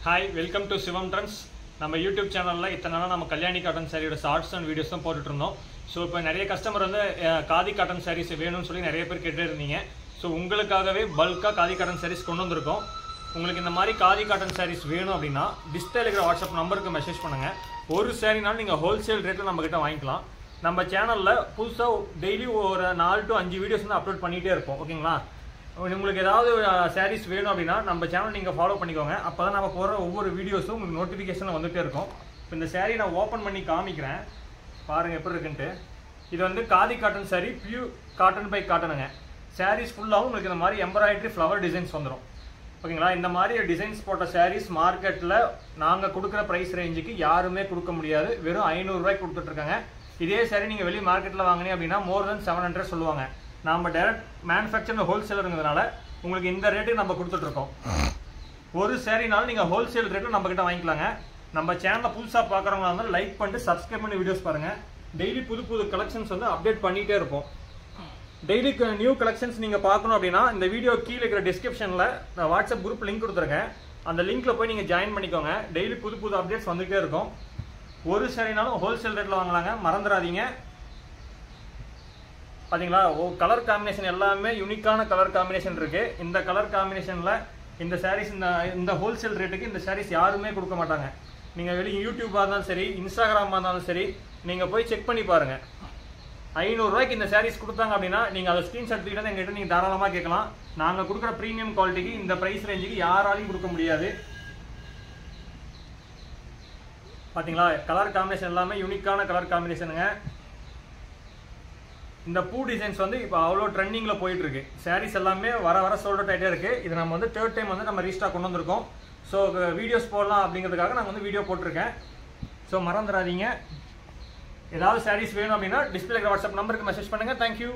Hi, welcome to Sivam Trends. நம்ம YouTube சேனல்ல இத்தனை நாளா நம்ம கல்யாணி காட்டன் சாரியோட ஷார்ட்ஸ் அண்ட் வீடியோஸ் தான் போட்டுட்டு இருந்தோம். ஸோ இப்போ நிறைய கஸ்டமர் வந்து காதி காட்டன் சாரீஸ் வேணும்னு சொல்லி நிறைய பேர் கேட்டு இருந்தீங்க. ஸோ உங்களுக்காகவே பல்காக காதி காட்டன் சாரீஸ் கொண்டு வந்திருக்கோம். உங்களுக்கு இந்த மாதிரி காதி காட்டன் சாரீஸ் வேணும் அப்படின்னா டிஸ்பிளேல இருக்கிற வாட்ஸ்அப் நம்பருக்கு மெசேஜ் பண்ணுங்க. ஒரு சாரினாலும் நீங்கள் ஹோல்சேல் ரேட்டில் நம்ம கிட்ட வாங்கிக்கலாம். நம்ம சேனலில் புதுசாக டெய்லி ஒரு 4 to 5 வீடியோஸ் வந்து அப்லோட் பண்ணிகிட்டே இருப்போம். ஓகேங்களா? உங்களுக்கு ஏதாவது சாரீஸ் வேணும் அப்படின்னா நம்ம சேனல் நீங்கள் ஃபாலோ பண்ணிக்கோங்க. அப்போ தான் நம்ம போகிற ஒவ்வொரு வீடியோஸும் உங்களுக்கு நோட்டிஃபிகேஷனில் வந்துகிட்டே இருக்கும். இப்போ இந்த சாரீ நான் ஓப்பன் பண்ணி காமிக்கிறேன், பாருங்கள் எப்படி இருக்குன்ட்டு. இது வந்து khadi cotton sari, pure cotton by காட்டனுங்க. சாரீஸ் ஃபுல்லாகவும் உங்களுக்கு இந்த மாதிரி எம்ப்ராய்டரி ஃப்ளவர் டிசைன்ஸ் வந்துடும். ஓகேங்களா? இந்த மாதிரி டிசைன்ஸ் போட்ட சாரீஸ் மார்க்கெட்டில் நாங்கள் கொடுக்குற ப்ரைஸ் ரேஞ்சுக்கு யாருமே கொடுக்க முடியாது. வெறும் 500 ரூபாய்க்கு கொடுத்துட்ருக்காங்க. இதே சாரீ நீங்கள் வெளியே மார்க்கெட்டில் வாங்கினீங்க அப்படின்னா மோர் தென் 700 சொல்லுவாங்க. நம்ம டைரக்ட் மேனுஃபேக்சர் ஹோல்சேலருங்கிறதுனால உங்களுக்கு இந்த ரேட்டுக்கு நம்ம கொடுத்துட்ருக்கோம். ஒரு சாரினாலும் நீங்கள் ஹோல்சேல் ரேட்டில் நம்ம கிட்ட வாங்கிக்கலாங்க. நம்ம சேனலை புதுசாக பார்க்குறவங்களா இருந்தாலும் லைக் பண்ணிட்டு சப்ஸ்கிரைப் பண்ணி வீடியோஸ் பாருங்கள். டெய்லி புது புது கலெக்ஷன்ஸ் வந்து அப்டேட் பண்ணிகிட்டே இருப்போம். டெய்லி நியூ கலெக்ஷன்ஸ் நீங்கள் பார்க்கணும் அப்படின்னா இந்த வீடியோ கீழே இருக்கிற டிஸ்கிரிப்ஷனில் நான் வாட்ஸ்அப் குரூப் லிங்க் கொடுத்துருக்கேன். அந்த லிங்க்கில் போய் நீங்கள் ஜாயின் பண்ணிக்கோங்க. டெய்லி புது புது அப்டேட்ஸ் வந்துகிட்டே இருக்கும். ஒரு சாரினாலும் ஹோல்சேல் ரேட்டில் வாங்கலாங்க, மறந்துடாதீங்க. பார்த்தீங்களா? கலர் காம்பினேஷன் எல்லாமே யூனிக்கான கலர் காம்பினேஷன் இருக்குது. இந்த கலர் காம்பினேஷனில் இந்த சாரீஸ் இந்த ஹோல்சேல் ரேட்டுக்கு இந்த சாரீஸ் யாருமே கொடுக்க மாட்டாங்க. நீங்கள் வெளியே யூடியூப்பாக இருந்தாலும் சரி, இன்ஸ்டாகிராமாக இருந்தாலும் சரி, நீங்கள் போய் செக் பண்ணி பாருங்கள். 500 ரூபாய்க்கு இந்த சாரீஸ் கொடுத்தாங்க அப்படின்னா நீங்கள் அதை ஸ்க்ரீன்ஷாட் எடுத்துக்கிட்டு எங்கள்கிட்ட நீங்கள் தாராளமாக கேட்கலாம். நாங்கள் கொடுக்குற ப்ரீமியம் குவாலிட்டிக்கு இந்த ப்ரைஸ் ரேஞ்சுக்கு யாராலையும் கொடுக்க முடியாது. பார்த்தீங்களா? கலர் காம்பினேஷன் எல்லாமே யூனிக்கான கலர் காம்பினேஷனுங்க. இந்த பூ டிசைன்ஸ் வந்து இப்போ அவ்வளோ ட்ரெண்டிங்கில் போயிட்டு இருக்கு. சாரீஸ் எல்லாமே வர சோல்ட் அவுட் ஆகிட்டே இருக்கு. இது நம்ம வந்து 3rd டைம் வந்து நம்ம ரீஸ்டாக் கொண்டு வந்திருக்கோம். ஸோ வீடியோஸ் போடலாம் அப்படிங்கிறதுக்காக நாங்கள் வந்து வீடியோ போட்டிருக்கேன். ஸோ மறந்துடாதீங்க. ஏதாவது சாரீஸ் வேணும் அப்படின்னா டிஸ்பிளே வாட்ஸ்அப் நம்பருக்கு மெசேஜ் பண்ணுங்கள். தேங்க்யூ.